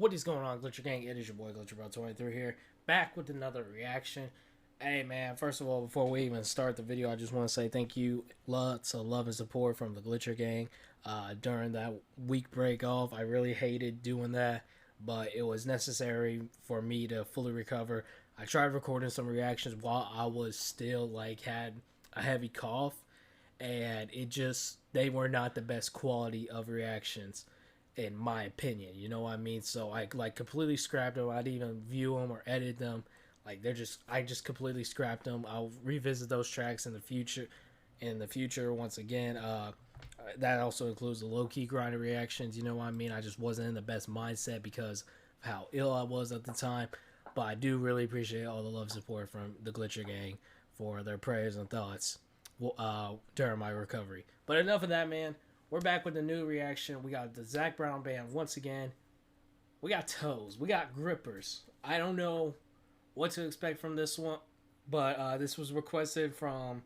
What is going on, Glitcher Gang? It is your boy GlitcherBro23 here, back with another reaction. Hey man, first of all, before we even start the video, I just want to say thank you, lots of love and support from the Glitcher Gang during that week break off. I really hated doing that, but it was necessary for me to fully recover. I tried recording some reactions while I was still had a heavy cough, and they were not the best quality of reactions in my opinion. You know what I mean? So I completely scrapped them. I didn't even view them or edit them. I just completely scrapped them. I'll revisit those tracks in the future. Once again, that also includes the low key grinder reactions. You know what I mean? I just wasn't in the best mindset because of how ill I was at the time. But I do really appreciate all the love and support from the Glitcher Gang for their prayers and thoughts during my recovery. But enough of that, man. We're back with a new reaction. We got the Zac Brown Band once again. We got toes. We got grippers. I don't know what to expect from this one, but this was requested from,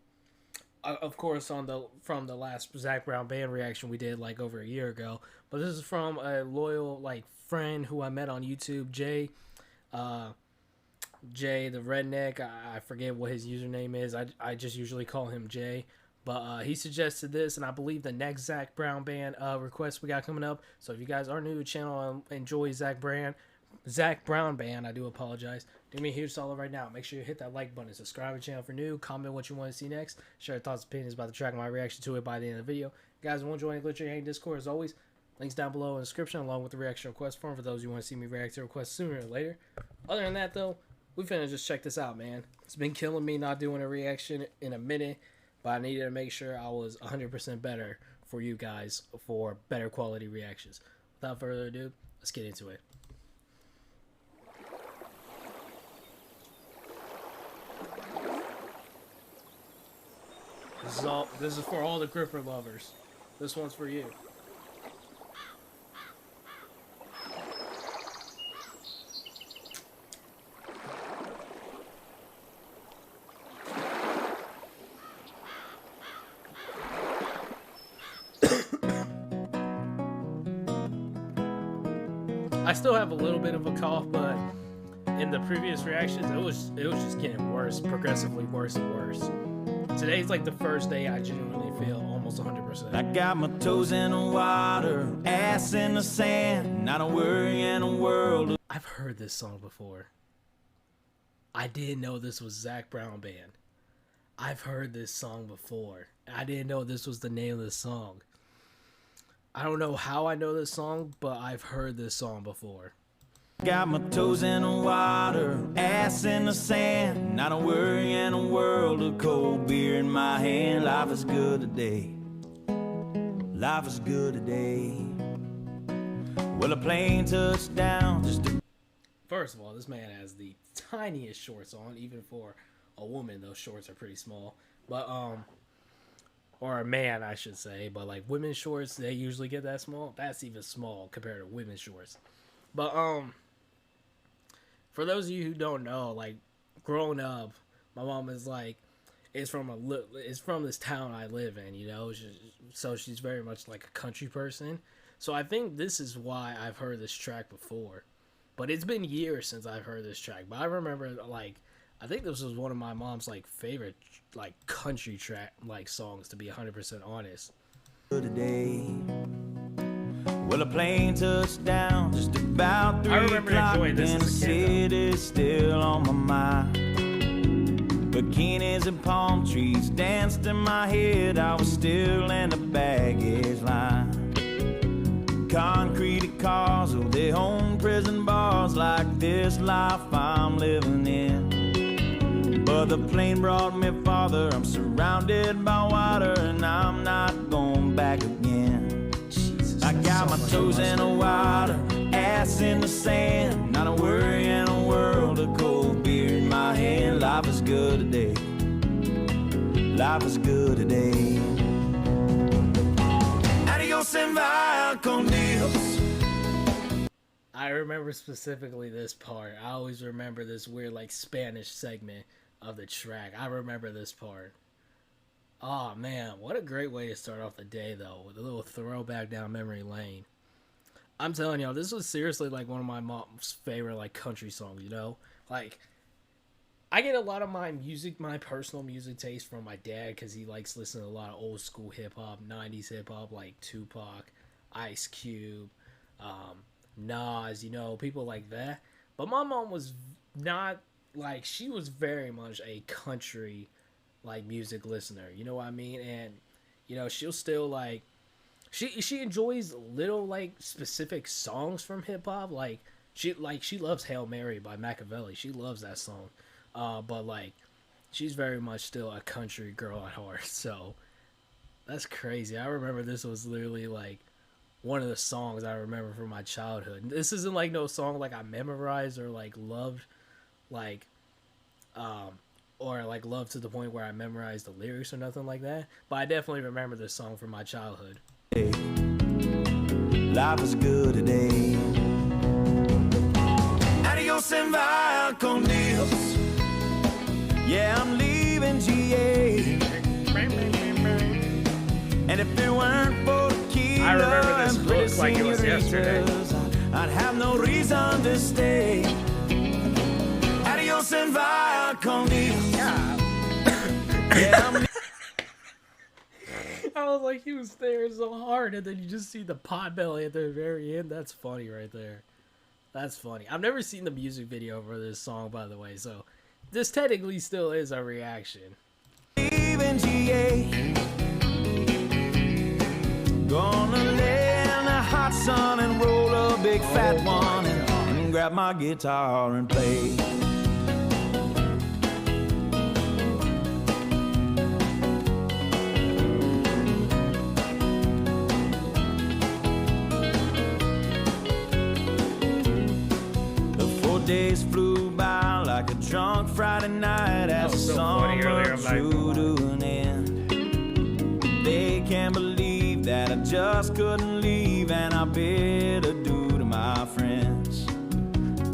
of course, from the last Zac Brown Band reaction we did over a year ago. But this is from a loyal friend who I met on YouTube, Jay. Jay the Redneck. I forget what his username is. I just usually call him Jay. But he suggested this, and I believe the next Zac Brown Band request we got coming up. So if you guys are new to the channel and enjoy Zac Brown Band, I do apologize. Do me a huge solid right now. Make sure you hit that like button, subscribe to the channel for new, comment what you want to see next, share your thoughts and opinions about the track and my reaction to it by the end of the video. If you guys want to join the Glitcher Gang Discord, as always, links down below in the description, along with the reaction request form for those who want to see me react to requests sooner or later. Other than that, though, we finna just check this out, man. It's been killing me not doing a reaction in a minute. But I needed to make sure I was 100% better for you guys for better quality reactions. Without further ado, let's get into it. This is for all the gripper lovers. This one's for you. I still have a little bit of a cough, but in the previous reactions, it was just getting worse, progressively worse and worse. Today's the first day I genuinely feel almost 100%. I got my toes in the water, ass in the sand, not a worry in the world. I've heard this song before. I didn't know this was Zac Brown Band. I've heard this song before. I didn't know this was the name of the song. I don't know how I know this song, but I've heard this song before. Got my toes in the water, ass in the sand, not a worry in the world, a cold beer in my hand. Life is good today. Life is good today. Well, a plane touched down just to... First of all, this man has the tiniest shorts on, even for a woman. Those shorts are pretty small. But or a man, I should say. But women's shorts, they usually get that small. That's even small compared to women's shorts. But for those of you who don't know, growing up, my mom is it's from this town I live in, you know. So she's very much a country person. So I think this is why I've heard this track before. But it's been years since I've heard this track. But I remember I think this was one of my mom's favorite country track songs, to be 100% honest. Today. Well, a plane touched down just about 3 I remember o'clock enjoying this and the as a kid, city's still on my mind. Bikinis and palm trees danced in my head. I was still in the baggage line. Concrete cars, oh, they own prison bars, like this life I'm living in. But the plane brought me farther. I'm surrounded by water and I'm not going back again. Jesus, I got my toes in the water, ass in the sand, not a worry in the world, a cold beer in my hand. Life is good today. Life is good today. Adios and vaya con Dios. I remember specifically this part. I always remember this weird Spanish segment of the track. I remember this part. Oh man, what a great way to start off the day though, with a little throwback down memory lane. I'm telling y'all, this was seriously like one of my mom's favorite like country songs. You know, like I get a lot of my music, my personal music taste from my dad because he likes listening to a lot of old school hip hop, '90s hip hop like Tupac, Ice Cube, Nas. You know, people like that. But my mom was not like, she was very much a country like music listener. You know what I mean? And you know, she'll still like she enjoys little like specific songs from hip hop. Like she loves Hail Mary by Machiavelli. She loves that song. But like she's very much still a country girl at heart. So that's crazy. I remember this was literally like one of the songs I remember from my childhood. This isn't like no song like I memorized or like loved, like or like loved to the point where I memorized the lyrics or nothing like that. But I definitely remember this song from my childhood. Life is good today. Adios and via con Dios. Yeah, I'm leaving GA. And if it weren't for the key, I remember this look like it was yesterday. I'd have no reason to stay. Adios and via con Dios. Yeah, I was like, he was staring so hard, and then you just see the pot belly at the very end. That's funny right there. That's funny. I've never seen the music video for this song, by the way, so this technically still is a reaction. Even GA. Gonna lay in the hot sun and roll a big fat one and grab my guitar and play. Days flew by like a drunk Friday night as the summer drew to an end. They can't believe that I just couldn't leave, and I bid adieu to my friends.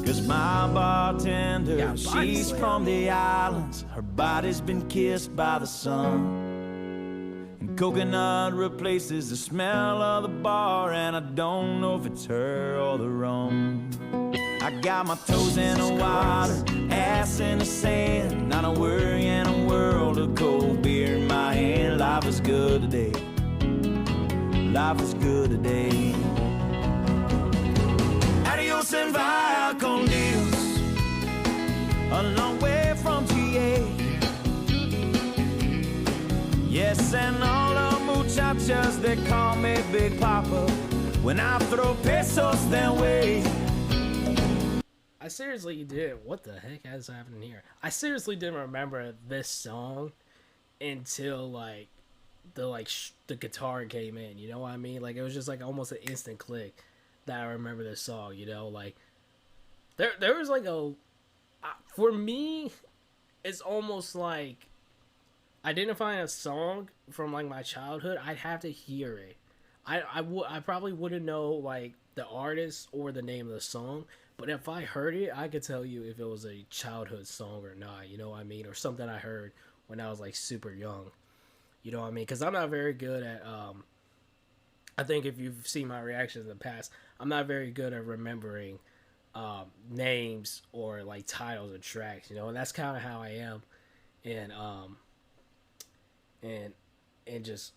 Cause my bartender, she's from the islands. Her body's been kissed by the sun, and coconut replaces the smell of the bar, and I don't know if it's her or the rum. I got my toes in the water, ass in the sand, not a worry in a world of cold beer in my hand. Life is good today. Life is good today. Adios and via con Dios. A long way from GA. Yes, and all the muchachas, they call me Big Papa when I throw pesos their way. I seriously did. What the heck is happening here? I seriously didn't remember this song until like the guitar came in. You know what I mean? Like it was just like almost an instant click that I remember this song. You know, like there was like a for me, it's almost like identifying a song from like my childhood. I'd have to hear it. I probably wouldn't know like the artist or the name of the song. But if I heard it, I could tell you if it was a childhood song or not, you know what I mean? Or something I heard when I was, like, super young. You know what I mean? Because I'm not very good at, I think if you've seen my reactions in the past, I'm not very good at remembering names or, like, titles of tracks, you know? And that's kind of how I am. And just,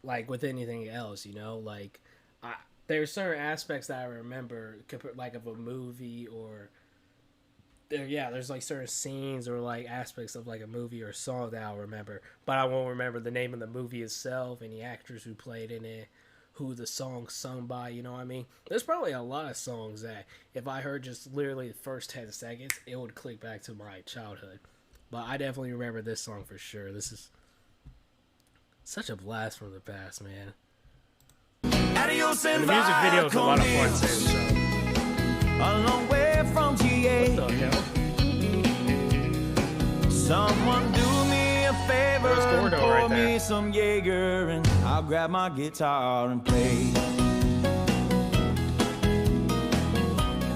like, with anything else, you know? Like, there's certain aspects that I remember, like of a movie, or there's like certain scenes or like aspects of like a movie or a song that I'll remember, but I won't remember the name of the movie itself, any actors who played in it, who the song sung by, you know what I mean? There's probably a lot of songs that if I heard just literally the first 10 seconds, it would click back to my childhood. But I definitely remember this song for sure. This is such a blast from the past, man. Adios and the music video is a lot of fun too. So. A long way from GA. What the hell? Someone do me a favor and pour right me some Jaeger, and I'll grab my guitar and play.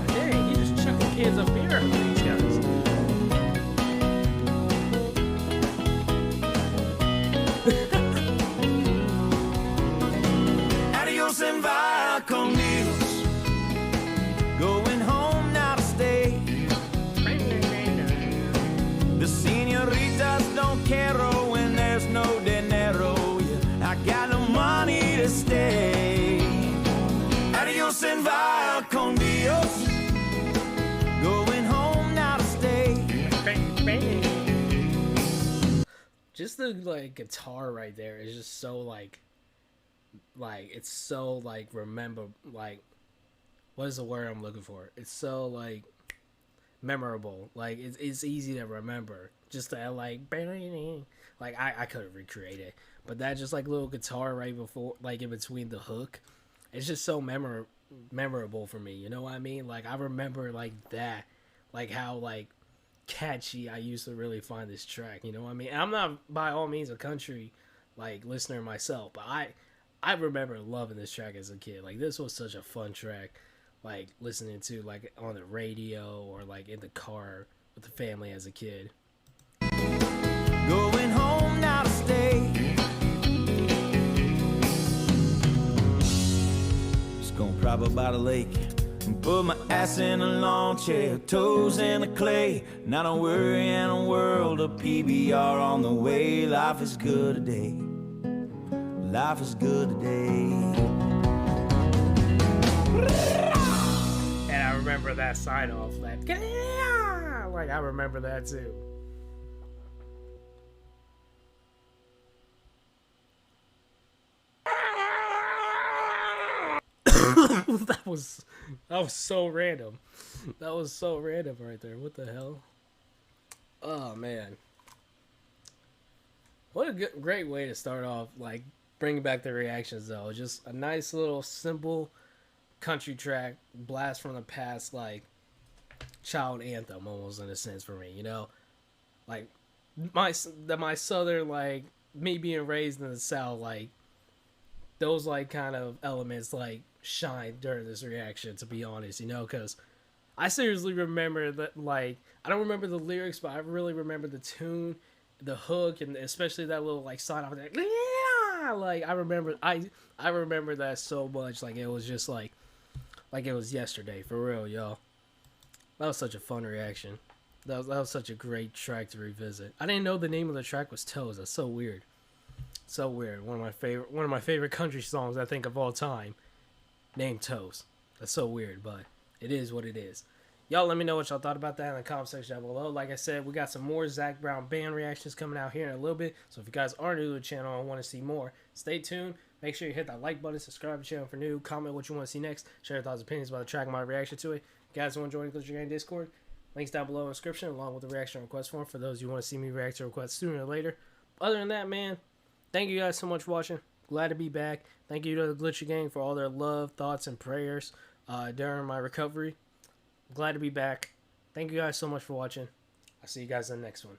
Dang, he just chucking kids up here with these guys. Adios and via con Dios. just the like guitar right there is just so like it's so like remember like what is the word I'm looking for? It's so like memorable. Like it's easy to remember. Just that like I couldn't recreate it, but that just like little guitar right before like in between the hook, it's just so memorable for me. You know what I mean? Like I remember like that, like how like catchy I used to really find this track. You know what I mean? And I'm not by all means a country like listener myself, but I remember loving this track as a kid. Like this was such a fun track, like listening to like on the radio or like in the car with the family as a kid. Going home now to stay. Just gonna prop up by the lake and put my ass in a lawn chair, toes in the clay. Not a worry in a world of PBR on the way. Life is good today. Life is good today. And I remember that sign off, like I remember that too. that was so random. That was so random right there. What the hell? Oh man, what a great way to start off. Like bringing back the reactions though. Just a nice little simple country track, blast from the past, like child anthem almost in a sense for me. You know, like my southern like me being raised in the South, like those like kind of elements like shine during this reaction, to be honest, you know, because I seriously remember that, like, I don't remember the lyrics, but I really remember the tune, the hook, and especially that little like sign off there. Like I remember that so much. Like it was just like it was yesterday, for real, y'all. That was such a fun reaction. That was such a great track to revisit. I didn't know the name of the track was Toes. That's so weird. So weird. One of my favorite country songs I think of all time, named Toes. That's so weird, but it is what it is. Y'all let me know what y'all thought about that in the comment section down below. Like I said, we got some more Zac Brown band reactions coming out here in a little bit. So if you guys are new to the channel and want to see more, stay tuned. Make sure you hit that like button, subscribe to the channel for new, comment what you want to see next, share your thoughts and opinions about the track and my reaction to it. If you guys want to join the Glitcher Gang Discord, links down below in the description along with the reaction request form for those who want to see me react to requests sooner or later. Other than that, man, thank you guys so much for watching. Glad to be back. Thank you to the Glitcher Gang for all their love, thoughts, and prayers during my recovery. Glad to be back. Thank you guys so much for watching. I'll see you guys in the next one.